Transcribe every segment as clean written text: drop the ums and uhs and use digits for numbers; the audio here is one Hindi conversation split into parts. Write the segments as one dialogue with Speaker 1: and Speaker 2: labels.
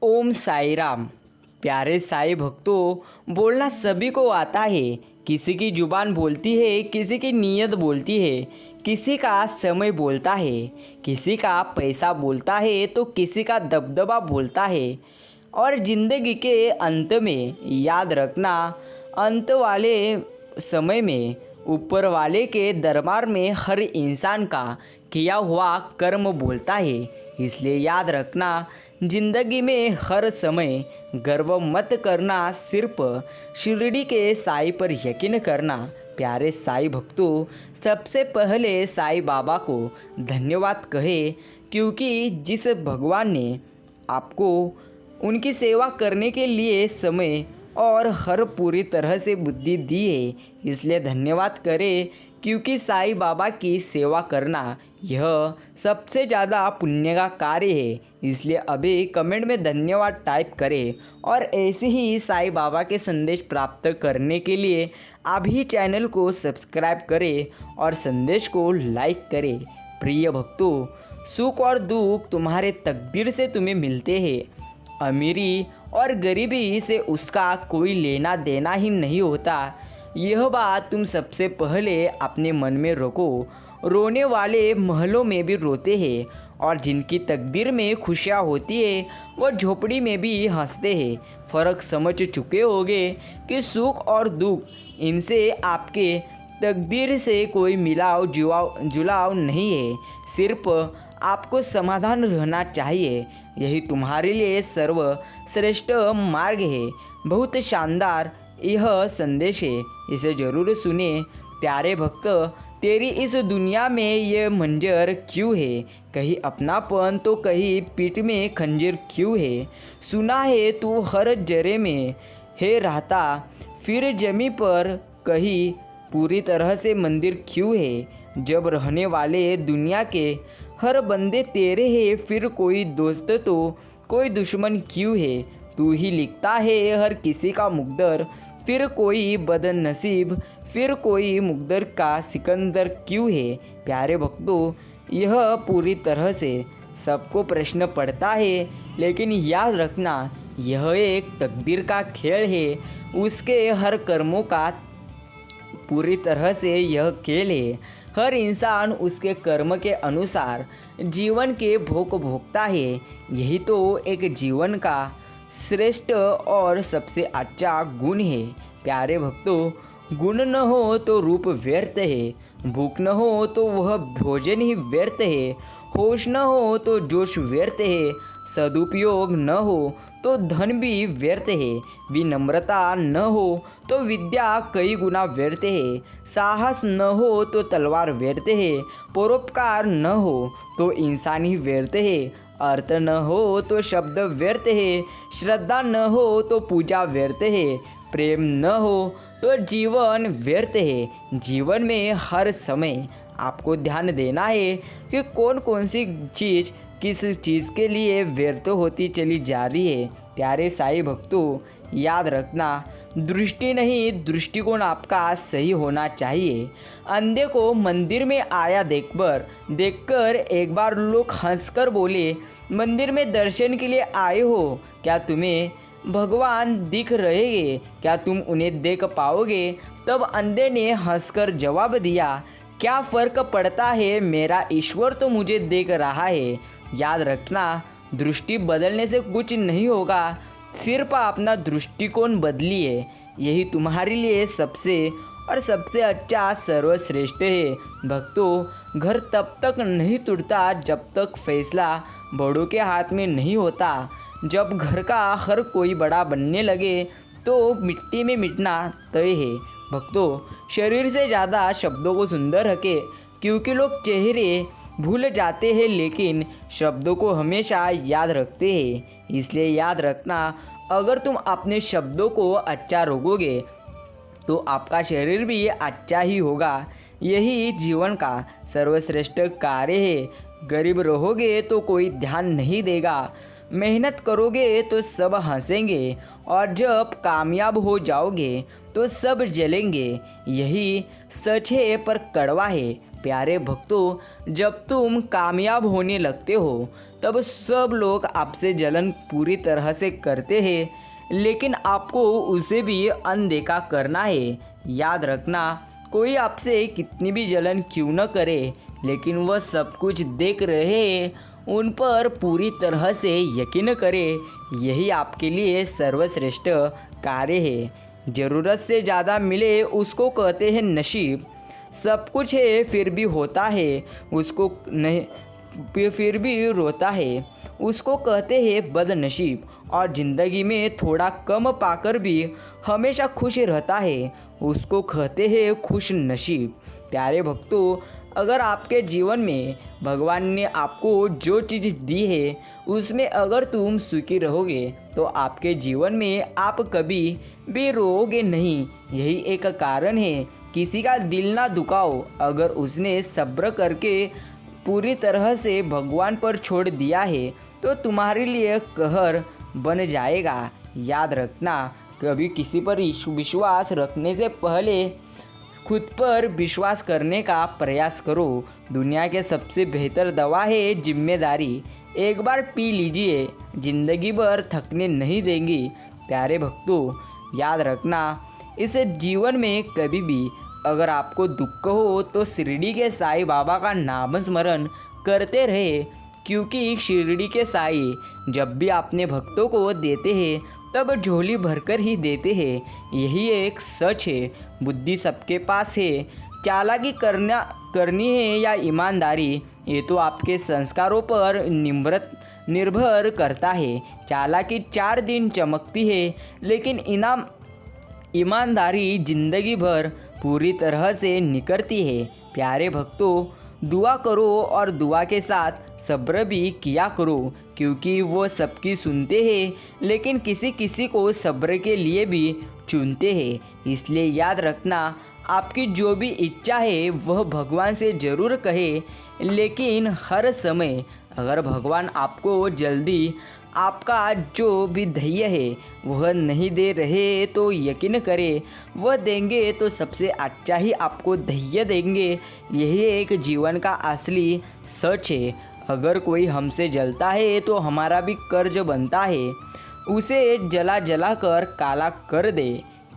Speaker 1: ओम साई राम। प्यारे साई भक्तों, बोलना सभी को आता है। किसी की जुबान बोलती है, किसी की नीयत बोलती है, किसी का समय बोलता है, किसी का पैसा बोलता है तो किसी का दबदबा बोलता है। और ज़िंदगी के अंत में याद रखना, अंत वाले समय में ऊपर वाले के दरबार में हर इंसान का किया हुआ कर्म बोलता है। इसलिए याद रखना, जिंदगी में हर समय गर्व मत करना, सिर्फ शिरडी के साई पर यकीन करना। प्यारे साई भक्तों, सबसे पहले साई बाबा को धन्यवाद कहे, क्योंकि जिस भगवान ने आपको उनकी सेवा करने के लिए समय और हर पूरी तरह से बुद्धि दी है, इसलिए धन्यवाद करें। क्योंकि साई बाबा की सेवा करना यह सबसे ज़्यादा पुण्य का कार्य है। इसलिए अभी कमेंट में धन्यवाद टाइप करें और ऐसे ही साई बाबा के संदेश प्राप्त करने के लिए अभी चैनल को सब्सक्राइब करें और संदेश को लाइक करें। प्रिय भक्तों, सुख और दुख तुम्हारे तकदीर से तुम्हें मिलते हैं। अमीरी और गरीबी से उसका कोई लेना देना ही नहीं होता। यह बात तुम सबसे पहले अपने मन में रखो। रोने वाले महलों में भी रोते हैं और जिनकी तकदीर में खुशियाँ होती है वो झोपड़ी में भी हंसते हैं। फ़र्क समझ चुके होंगे कि सुख और दुख, इनसे आपके तकदीर से कोई मिलाव जुलाव नहीं है। सिर्फ आपको समाधान रहना चाहिए। यही तुम्हारे लिए सर्वश्रेष्ठ मार्ग है। बहुत शानदार यह संदेश है, इसे ज़रूर सुने। प्यारे भक्त, तेरी इस दुनिया में ये मंजर क्यों है? कहीं अपनापन तो कहीं पीठ में खंजर क्यों है? सुना है तू हर जरे में है रहता, फिर जमी पर कहीं पूरी तरह से मंदिर क्यों है? जब रहने वाले दुनिया के हर बंदे तेरे हैं, फिर कोई दोस्त तो कोई दुश्मन क्यों है? तू ही लिखता है हर किसी का मुकद्दर, फिर कोई बदनसीब, फिर कोई मुकद्दर का सिकंदर क्यों है? प्यारे भक्तों, यह पूरी तरह से सबको प्रश्न पड़ता है, लेकिन याद रखना, यह एक तकदीर का खेल है। उसके हर कर्मों का पूरी तरह से यह खेल है। हर इंसान उसके कर्म के अनुसार जीवन के भोग भोगता है। यही तो एक जीवन का श्रेष्ठ और सबसे अच्छा गुण है। प्यारे भक्तों, गुण न हो तो रूप व्यर्थ है, भूख न हो तो वह भोजन ही व्यर्थ है, होश न हो तो जोश व्यर्थ है, सदुपयोग न हो तो धन भी व्यर्थ है, विनम्रता न हो तो विद्या कई गुना व्यर्थ है, साहस न हो तो तलवार व्यर्थ है, परोपकार न हो तो इंसान ही व्यर्थ है, अर्थ न हो तो शब्द व्यर्थ है, श्रद्धा न हो तो पूजा व्यर्थ है, प्रेम न हो तो जीवन व्यर्थ है। जीवन में हर समय आपको ध्यान देना है कि कौन कौन सी चीज़ किस चीज़ के लिए व्यर्थ होती चली जा रही है। प्यारे साई भक्तों, याद रखना, दृष्टि नहीं दृष्टिकोण आपका सही होना चाहिए। अंधे को मंदिर में आया देखकर एक बार लोग हंसकर बोले, मंदिर में दर्शन के लिए आए हो, क्या तुम्हें भगवान दिख रहेंगे? क्या तुम उन्हें देख पाओगे? तब अंधे ने हंसकर जवाब दिया, क्या फ़र्क पड़ता है, मेरा ईश्वर तो मुझे देख रहा है। याद रखना, दृष्टि बदलने से कुछ नहीं होगा, सिर्फ अपना दृष्टिकोण बदलिए। यही तुम्हारे लिए सबसे अच्छा सर्वश्रेष्ठ है। भक्तों, घर तब तक नहीं टूटता जब तक फैसला बड़ों के हाथ में नहीं होता। जब घर का हर कोई बड़ा बनने लगे तो मिट्टी में मिटना तय है। भक्तों, शरीर से ज़्यादा शब्दों को सुंदर रखें, क्योंकि लोग चेहरे भूल जाते हैं लेकिन शब्दों को हमेशा याद रखते हैं। इसलिए याद रखना, अगर तुम अपने शब्दों को अच्छा रखोगे तो आपका शरीर भी अच्छा ही होगा। यही जीवन का सर्वश्रेष्ठ कार्य है। गरीब रहोगे तो कोई ध्यान नहीं देगा, मेहनत करोगे तो सब हंसेंगे, और जब कामयाब हो जाओगे तो सब जलेंगे। यही सच है पर कड़वा है। प्यारे भक्तों, जब तुम कामयाब होने लगते हो तब सब लोग आपसे जलन पूरी तरह से करते हैं, लेकिन आपको उसे भी अनदेखा करना है। याद रखना, कोई आपसे कितनी भी जलन क्यों न करे, लेकिन वह सब कुछ देख रहे हैं, उन पर पूरी तरह से यकीन करें। यही आपके लिए सर्वश्रेष्ठ कार्य है। ज़रूरत से ज़्यादा मिले उसको कहते हैं नसीब। सब कुछ है फिर भी होता है उसको नहीं, फिर भी रोता है उसको कहते हैं बदनसीब। और ज़िंदगी में थोड़ा कम पाकर भी हमेशा खुश रहता है उसको कहते हैं खुश नसीब। प्यारे भक्तों, अगर आपके जीवन में भगवान ने आपको जो चीज़ दी है उसमें अगर तुम सुखी रहोगे तो आपके जीवन में आप कभी भी रोओगे नहीं। यही एक कारण है, किसी का दिल ना दुखाओ। अगर उसने सब्र करके पूरी तरह से भगवान पर छोड़ दिया है तो तुम्हारे लिए कहर बन जाएगा। याद रखना, कभी किसी पर विश्वास रखने से पहले खुद पर विश्वास करने का प्रयास करो। दुनिया के सबसे बेहतर दवा है जिम्मेदारी। एक बार पी लीजिए, ज़िंदगी भर थकने नहीं देंगी। प्यारे भक्तों, याद रखना, इस जीवन में कभी भी अगर आपको दुख हो तो शिरडी के साईं बाबा का नाम स्मरण करते रहे, क्योंकि शिरडी के साईं जब भी अपने भक्तों को देते हैं तब झोली भरकर ही देते हैं। यही एक सच है। बुद्धि सबके पास है, चालाकी करनी है या ईमानदारी, ये तो आपके संस्कारों पर निर्भर करता है। चालाकी 4 दिन चमकती है, लेकिन ईमानदारी जिंदगी भर पूरी तरह से निकलती है। प्यारे भक्तों, दुआ करो और दुआ के साथ सब्र भी किया करो, क्योंकि वो सबकी सुनते हैं, लेकिन किसी किसी को सब्र के लिए भी चुनते हैं। इसलिए याद रखना, आपकी जो भी इच्छा है वह भगवान से ज़रूर कहे, लेकिन हर समय अगर भगवान आपको जल्दी आपका जो भी ध्येय है वह नहीं दे रहे तो यकीन करें वह देंगे तो सबसे अच्छा ही आपको ध्येय देंगे। यही एक जीवन का असली सच है। अगर कोई हमसे जलता है तो हमारा भी कर्ज बनता है, उसे जला जला कर काला कर दे।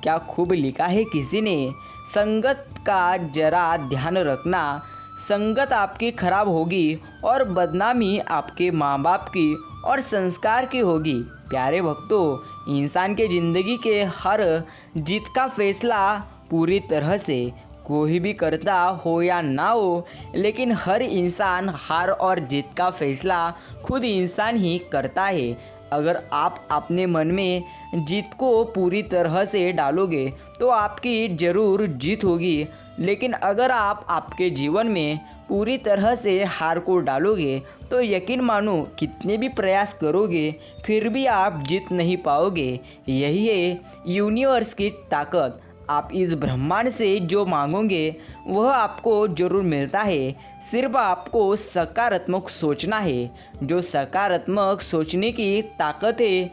Speaker 1: क्या खूब लिखा है किसी ने। संगत का जरा ध्यान रखना, संगत आपकी खराब होगी और बदनामी आपके माँ बाप की और संस्कार की होगी। प्यारे भक्तों, इंसान के ज़िंदगी के हर जीत का फैसला पूरी तरह से कोई भी करता हो या ना हो, लेकिन हर इंसान हार और जीत का फैसला खुद इंसान ही करता है। अगर आप अपने मन में जीत को पूरी तरह से डालोगे तो आपकी ज़रूर जीत होगी, लेकिन अगर आप आपके जीवन में पूरी तरह से हार को डालोगे तो यकीन मानो कितने भी प्रयास करोगे फिर भी आप जीत नहीं पाओगे। यही है यूनिवर्स की ताकत। आप इस ब्रह्मांड से जो मांगोगे वह आपको ज़रूर मिलता है, सिर्फ आपको सकारात्मक सोचना है। जो सकारात्मक सोचने की ताकत है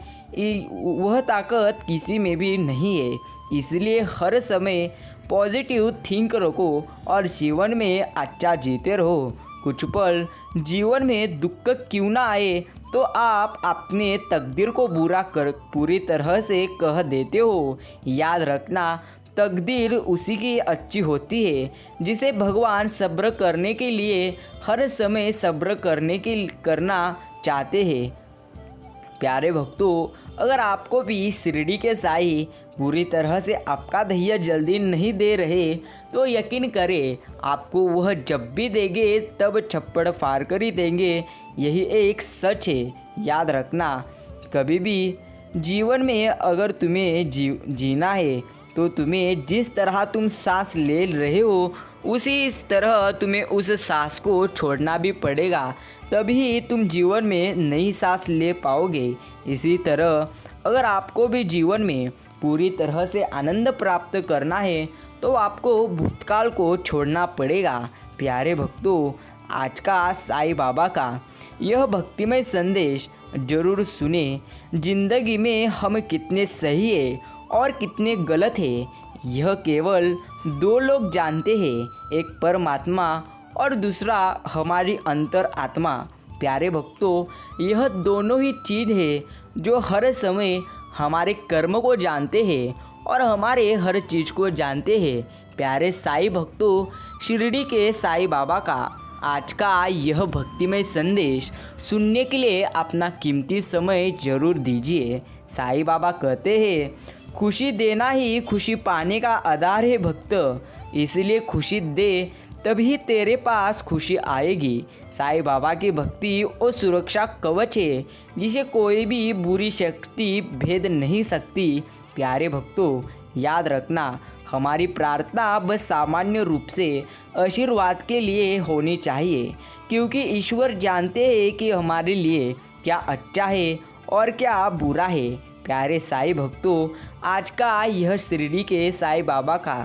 Speaker 1: वह ताकत किसी में भी नहीं है। इसलिए हर समय पॉजिटिव थिंक रखो और जीवन में अच्छा जीते रहो। कुछ पल जीवन में दुख क्यों ना आए तो आप अपने तकदीर को बुरा कर पूरी तरह से कह देते हो। याद रखना, तकदीर उसी की अच्छी होती है जिसे भगवान सब्र करने के लिए हर समय सब्र करना चाहते हैं। प्यारे भक्तों, अगर आपको भी शिरडी के साईं पूरी तरह से आपका ध्येय जल्दी नहीं दे रहे तो यकीन करें आपको वह जब भी देंगे तब छप्पड़ फाड़ कर ही देंगे। यही एक सच है। याद रखना, कभी भी जीवन में अगर तुम्हें जीना है तो तुम्हें जिस तरह तुम सांस ले रहे हो उसी तरह तुम्हें उस सांस को छोड़ना भी पड़ेगा, तभी तुम जीवन में नई सांस ले पाओगे। इसी तरह अगर आपको भी जीवन में पूरी तरह से आनंद प्राप्त करना है तो आपको भूतकाल को छोड़ना पड़ेगा। प्यारे भक्तों, आज का साईं बाबा का यह भक्तिमय संदेश जरूर सुने। जिंदगी में हम कितने सही है और कितने गलत है यह केवल 2 लोग जानते हैं, एक परमात्मा और दूसरा हमारी अंतर आत्मा। प्यारे भक्तों, यह दोनों ही चीज़ है जो हर समय हमारे कर्म को जानते हैं और हमारे हर चीज़ को जानते हैं। प्यारे साईं भक्तों, शिरडी के साईं बाबा का आज का यह भक्तिमय संदेश सुनने के लिए अपना कीमती समय जरूर दीजिए। साईं बाबा कहते हैं, खुशी देना ही खुशी पाने का आधार है भक्त, इसलिए खुशी दे तभी तेरे पास खुशी आएगी। साईं बाबा की भक्ति और सुरक्षा कवच है जिसे कोई भी बुरी शक्ति भेद नहीं सकती। प्यारे भक्तों, याद रखना, हमारी प्रार्थना बस सामान्य रूप से आशीर्वाद के लिए होनी चाहिए, क्योंकि ईश्वर जानते हैं कि हमारे लिए क्या अच्छा है और क्या बुरा है। प्यारे साईं भक्तों, आज का यह शिरडी के साईं बाबा का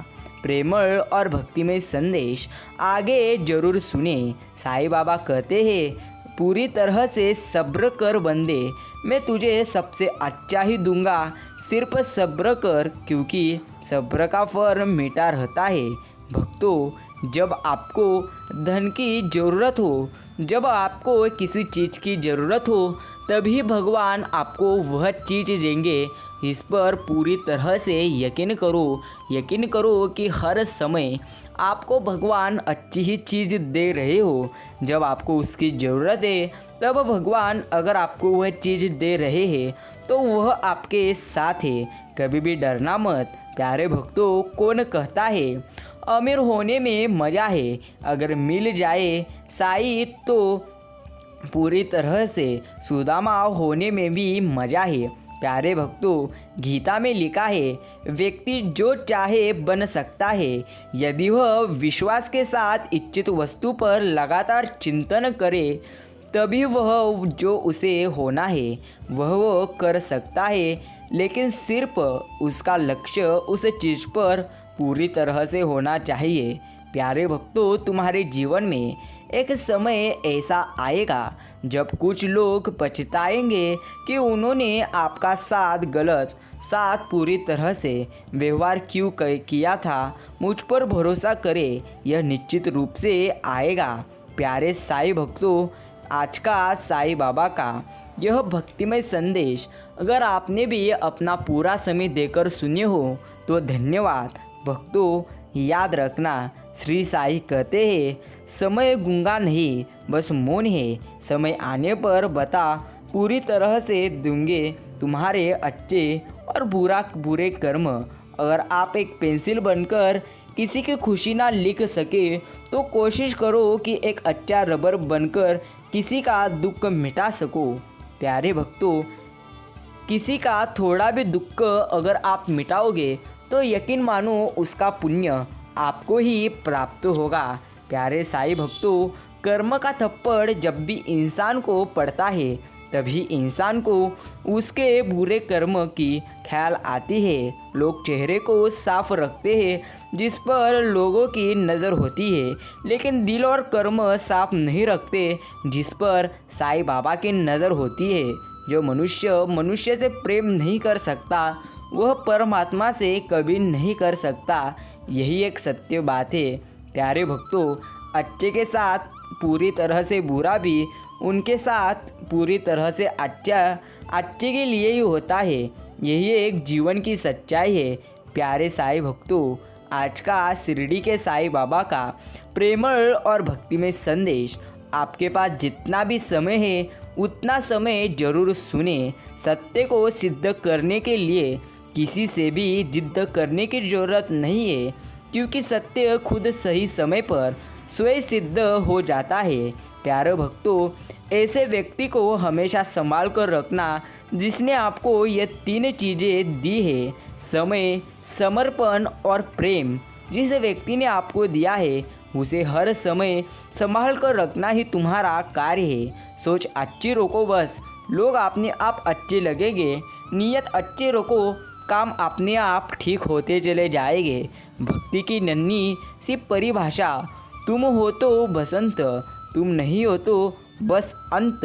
Speaker 1: प्रेमळ और भक्तिमय संदेश आगे जरूर सुने। साईं बाबा कहते हैं, पूरी तरह से सब्र कर बंदे, मैं तुझे सबसे अच्छा ही दूंगा, सिर्फ सब्र कर, क्योंकि सब्र का फल मीठा रहता है। भक्तों, जब आपको धन की ज़रूरत हो, जब आपको किसी चीज़ की ज़रूरत हो, तभी भगवान आपको वह चीज़ देंगे। इस पर पूरी तरह से यकीन करो कि हर समय आपको भगवान अच्छी ही चीज़ दे रहे हो। जब आपको उसकी ज़रूरत है, तब भगवान अगर आपको वह चीज़ दे रहे हैं तो वह आपके साथ है। कभी भी डरना मत। प्यारे भक्तों, कौन कहता है अमीर होने में मज़ा है, अगर मिल जाए साईं तो पूरी तरह से सुदामा होने में भी मज़ा है। प्यारे भक्तों, गीता में लिखा है, व्यक्ति जो चाहे बन सकता है यदि वह विश्वास के साथ इच्छित वस्तु पर लगातार चिंतन करे, तभी वह जो उसे होना है वह कर सकता है, लेकिन सिर्फ उसका लक्ष्य उस चीज़ पर पूरी तरह से होना चाहिए। प्यारे भक्तों, तुम्हारे जीवन में एक समय ऐसा आएगा जब कुछ लोग पछताएंगे कि उन्होंने आपका साथ पूरी तरह से व्यवहार क्यों किया था। मुझ पर भरोसा करें, यह निश्चित रूप से आएगा। प्यारे साईं भक्तों, आज का साईं बाबा का यह भक्तिमय संदेश अगर आपने भी अपना पूरा समय देकर सुने हो तो धन्यवाद। भक्तों, याद रखना, श्री साईं कहते हैं, समय गूंगा नहीं, बस मौन है। समय आने पर बता पूरी तरह से दूंगे तुम्हारे अच्छे और बुरे कर्म। अगर आप एक पेंसिल बनकर किसी की खुशी ना लिख सके तो कोशिश करो कि एक अच्छा रबर बनकर किसी का दुख मिटा सको। प्यारे भक्तों, किसी का थोड़ा भी दुख अगर आप मिटाओगे तो यकीन मानो उसका पुण्य आपको ही प्राप्त होगा। प्यारे साईं भक्तों, कर्म का थप्पड़ जब भी इंसान को पड़ता है तभी इंसान को उसके बुरे कर्म की ख्याल आती है। लोग चेहरे को साफ रखते हैं जिस पर लोगों की नज़र होती है, लेकिन दिल और कर्म साफ नहीं रखते जिस पर साईं बाबा की नज़र होती है। जो मनुष्य से प्रेम नहीं कर सकता वह परमात्मा से कभी नहीं कर सकता। यही एक सत्य बात है। प्यारे भक्तों, अच्छे के साथ पूरी तरह से बुरा भी उनके साथ पूरी तरह से अच्छे के लिए ही होता है। यही एक जीवन की सच्चाई है। प्यारे साईं भक्तों, आज का शिरडी के साईं बाबा का प्रेमळ और भक्तिमय संदेश आपके पास जितना भी समय है उतना समय जरूर सुने। सत्य को सिद्ध करने के लिए किसी से भी जिद्द करने की ज़रूरत नहीं है, क्योंकि सत्य खुद सही समय पर स्वयं सिद्ध हो जाता है। प्यारे भक्तों, ऐसे व्यक्ति को हमेशा संभाल कर रखना जिसने आपको ये तीन चीज़ें दी है, समय, समर्पण और प्रेम। जिस व्यक्ति ने आपको दिया है उसे हर समय संभाल कर रखना ही तुम्हारा कार्य है। सोच अच्छी रखो, बस लोग अपने आप अच्छे लगेंगे। नीयत अच्छे रखो, काम अपने आप ठीक होते चले जाएंगे। भक्ति की नन्ही सी परिभाषा, तुम हो तो बसंत, तुम नहीं हो तो बस अंत।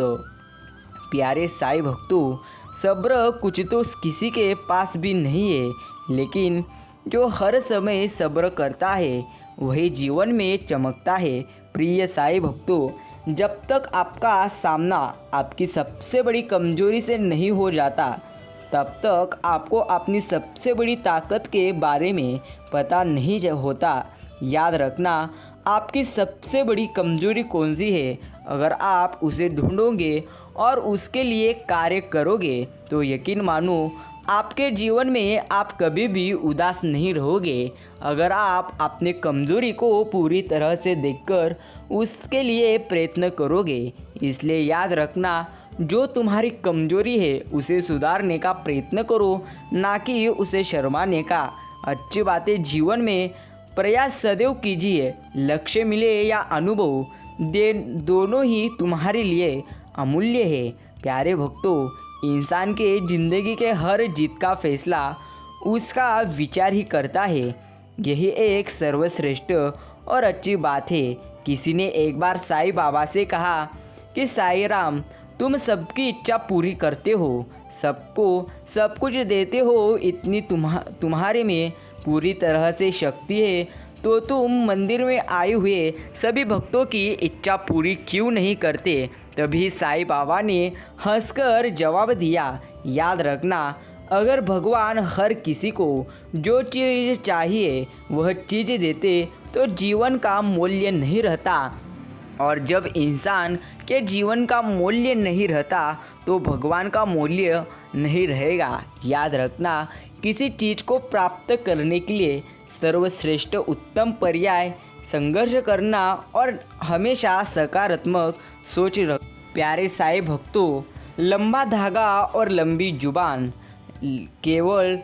Speaker 1: प्यारे साईं भक्तों, सब्र कुछ तो किसी के पास भी नहीं है, लेकिन जो हर समय सब्र करता है वही जीवन में चमकता है। प्रिय साईं भक्तों, जब तक आपका सामना आपकी सबसे बड़ी कमजोरी से नहीं हो जाता, तब तक आपको अपनी सबसे बड़ी ताकत के बारे में पता नहीं होता। याद रखना, आपकी सबसे बड़ी कमजोरी कौन सी है। अगर आप उसे ढूंढोगे और उसके लिए कार्य करोगे तो यकीन मानो आपके जीवन में आप कभी भी उदास नहीं रहोगे। अगर आप अपने कमजोरी को पूरी तरह से देखकर उसके लिए प्रयत्न करोगे। इसलिए याद रखना, जो तुम्हारी कमजोरी है उसे सुधारने का प्रयत्न करो, ना कि उसे शर्माने का। अच्छी बातें जीवन में प्रयास सदैव कीजिए। लक्ष्य मिले या अनुभव दोनों ही तुम्हारे लिए अमूल्य है। प्यारे भक्तों, इंसान के ज़िंदगी के हर जीत का फैसला उसका विचार ही करता है। यही एक सर्वश्रेष्ठ और अच्छी बात है। किसी ने एक बार साईं बाबा से कहा कि साईं राम, तुम सबकी इच्छा पूरी करते हो, सबको सब कुछ देते हो, इतनी तुम्हारे में पूरी तरह से शक्ति है, तो तुम मंदिर में आए हुए सभी भक्तों की इच्छा पूरी क्यों नहीं करते। तभी साईं बाबा ने हंसकर जवाब दिया, याद रखना, अगर भगवान हर किसी को जो चीज़ चाहिए वह चीज़ देते तो जीवन का मूल्य नहीं रहता, और जब इंसान के जीवन का मूल्य नहीं रहता तो भगवान का मूल्य नहीं रहेगा। याद रखना, किसी चीज़ को प्राप्त करने के लिए सर्वश्रेष्ठ उत्तम पर्याय संघर्ष करना और हमेशा सकारात्मक सोच रख। प्यारे साईं भक्तों, लंबा धागा और लंबी जुबान केवल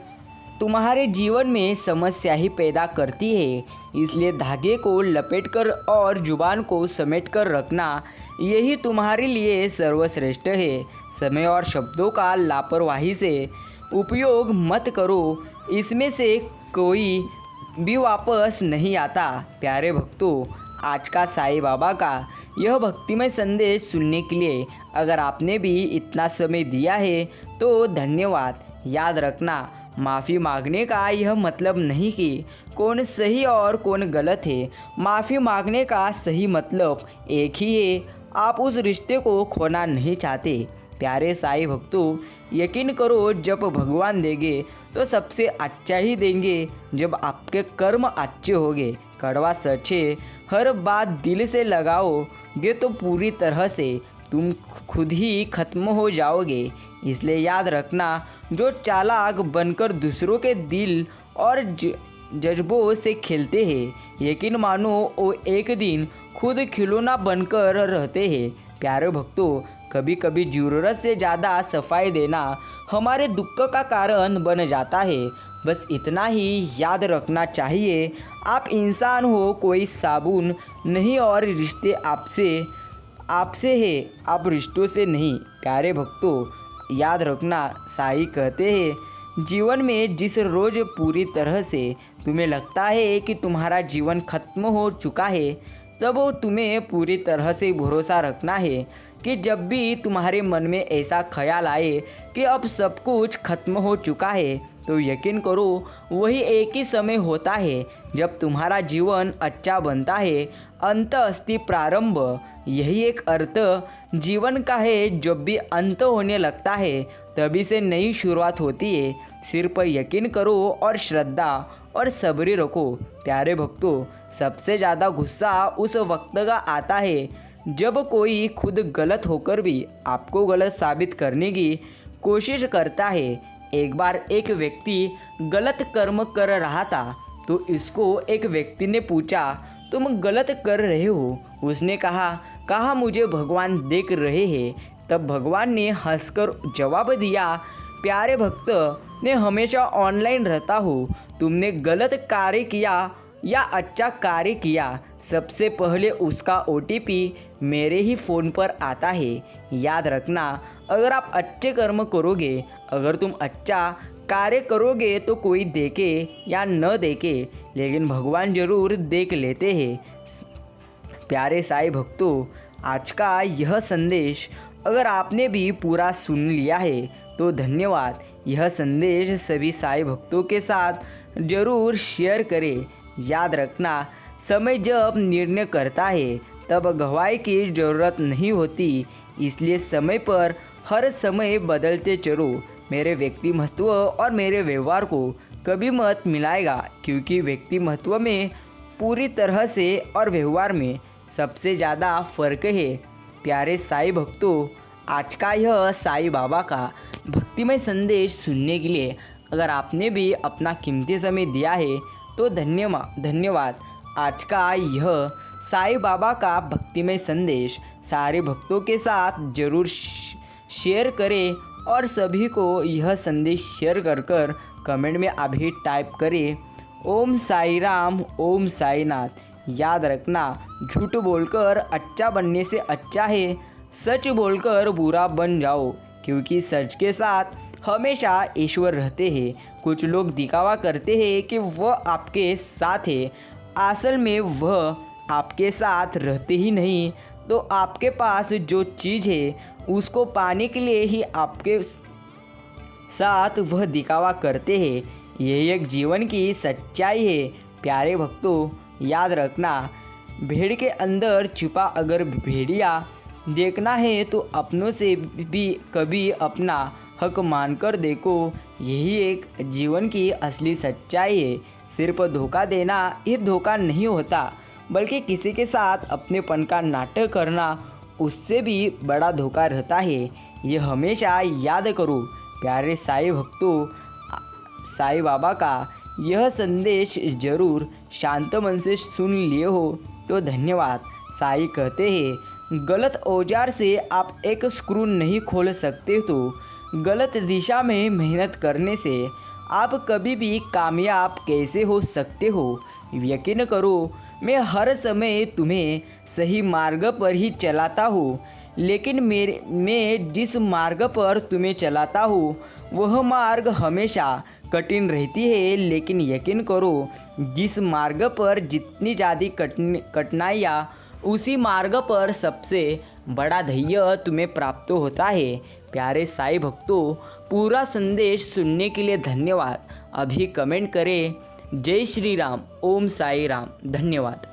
Speaker 1: तुम्हारे जीवन में समस्या ही पैदा करती है। इसलिए धागे को लपेटकर और जुबान को समेटकर रखना, यही तुम्हारे लिए सर्वश्रेष्ठ है। समय और शब्दों का लापरवाही से उपयोग मत करो, इसमें से कोई भी वापस नहीं आता। प्यारे भक्तों, आज का साईं बाबा का यह भक्तिमय संदेश सुनने के लिए अगर आपने भी इतना समय दिया है तो धन्यवाद। याद रखना, माफ़ी मांगने का यह मतलब नहीं कि कौन सही और कौन गलत है। माफ़ी मांगने का सही मतलब एक ही है, आप उस रिश्ते को खोना नहीं चाहते। प्यारे साईं भक्तों, यकीन करो, जब भगवान देंगे तो सबसे अच्छा ही देंगे जब आपके कर्म अच्छे होंगे। कड़वा सच है, हर बात दिल से लगाओगे तो पूरी तरह से तुम खुद ही खत्म हो जाओगे। इसलिए याद रखना, जो चालाक बनकर दूसरों के दिल और जज्बों से खेलते हैं, यकीन मानो वो एक दिन खुद खिलौना बनकर रहते हैं। प्यारे भक्तों, कभी कभी ज़रूरत से ज़्यादा सफाई देना हमारे दुख का कारण बन जाता है। बस इतना ही याद रखना चाहिए, आप इंसान हो, कोई साबुन नहीं, और रिश्ते आपसे है, आप रिश्तों से नहीं। प्यारे भक्तों, याद रखना, साईं कहते हैं, जीवन में जिस रोज़ पूरी तरह से तुम्हें लगता है कि तुम्हारा जीवन खत्म हो चुका है, तब तुम्हें पूरी तरह से भरोसा रखना है कि जब भी तुम्हारे मन में ऐसा ख्याल आए कि अब सब कुछ खत्म हो चुका है, तो यकीन करो वही एक ही समय होता है जब तुम्हारा जीवन अच्छा बनता है। अंत अस्ति प्रारंभ, यही एक अर्थ जीवन का है। जब भी अंत होने लगता है तभी से नई शुरुआत होती है। सिर पर यकीन करो और श्रद्धा और सब्र रखो। प्यारे भक्तों, सबसे ज़्यादा गुस्सा उस वक्त का आता है जब कोई खुद गलत होकर भी आपको गलत साबित करने की कोशिश करता है। एक बार एक व्यक्ति गलत कर्म कर रहा था तो इसको एक व्यक्ति ने पूछा, तुम गलत कर रहे हो? उसने कहा मुझे भगवान देख रहे हैं। तब भगवान ने हंसकर जवाब दिया, प्यारे भक्त, मैं हमेशा ऑनलाइन रहता हूँ। तुमने गलत कार्य किया या अच्छा कार्य किया, सबसे पहले उसका OTP मेरे ही फ़ोन पर आता है। याद रखना, अगर आप अच्छे कर्म करोगे, अगर तुम अच्छा कार्य करोगे तो कोई देखे या न देखे, लेकिन भगवान जरूर देख लेते हैं। प्यारे साईं भक्तों, आज का यह संदेश अगर आपने भी पूरा सुन लिया है तो धन्यवाद। यह संदेश सभी साईं भक्तों के साथ ज़रूर शेयर करें। याद रखना, समय जब निर्णय करता है तब गवाही की ज़रूरत नहीं होती। इसलिए समय पर हर समय बदलते चलो। मेरे व्यक्तिमत्व और मेरे व्यवहार को कभी मत मिलाएगा, क्योंकि व्यक्तिमत्व में पूरी तरह से और व्यवहार में सबसे ज़्यादा फ़र्क है। प्यारे साईं भक्तों, आज का यह साईं बाबा का भक्तिमय संदेश सुनने के लिए अगर आपने भी अपना कीमती समय दिया है तो धन्यवाद। आज का यह साईं बाबा का भक्तिमय संदेश सारे भक्तों के साथ ज़रूर शेयर करें और सभी को यह संदेश शेयर कर कमेंट में अभी टाइप करें, ओम साई राम, ओम साई नाथ। याद रखना, झूठ बोलकर अच्छा बनने से अच्छा है सच बोलकर बुरा बन जाओ, क्योंकि सच के साथ हमेशा ईश्वर रहते हैं। कुछ लोग दिखावा करते हैं कि वह आपके साथ है, असल में वह आपके साथ रहते ही नहीं। तो आपके पास जो चीज़ है उसको पाने के लिए ही आपके साथ वह दिखावा करते हैं। यही एक जीवन की सच्चाई है। प्यारे भक्तों, याद रखना, भेड़ के अंदर छिपा अगर भेड़िया देखना है तो अपनों से भी कभी अपना हक मानकर देखो। यही एक जीवन की असली सच्चाई है। सिर्फ धोखा देना ये धोखा नहीं होता, बल्कि किसी के साथ अपनेपन का नाटक करना उससे भी बड़ा धोखा रहता है। ये हमेशा याद करो। प्यारे साईं भक्तों, साईं बाबा का यह संदेश जरूर शांत मन से सुन लिए हो तो धन्यवाद। साईं कहते हैं, गलत औजार से आप एक स्क्रू नहीं खोल सकते, तो गलत दिशा में मेहनत करने से आप कभी भी कामयाब कैसे हो सकते हो। यकीन करो, मैं हर समय तुम्हें सही मार्ग पर ही चलाता हूँ, लेकिन मैं जिस मार्ग पर तुम्हें चलाता हूँ वह मार्ग हमेशा कठिन रहती है। लेकिन यकीन करो, जिस मार्ग पर जितनी ज़्यादा कठिनाइयाँ, उसी मार्ग पर सबसे बड़ा धैर्य तुम्हें प्राप्त होता है। प्यारे साईं भक्तों, पूरा संदेश सुनने के लिए धन्यवाद। अभी कमेंट करें, जय श्री राम, ओम साई राम। धन्यवाद।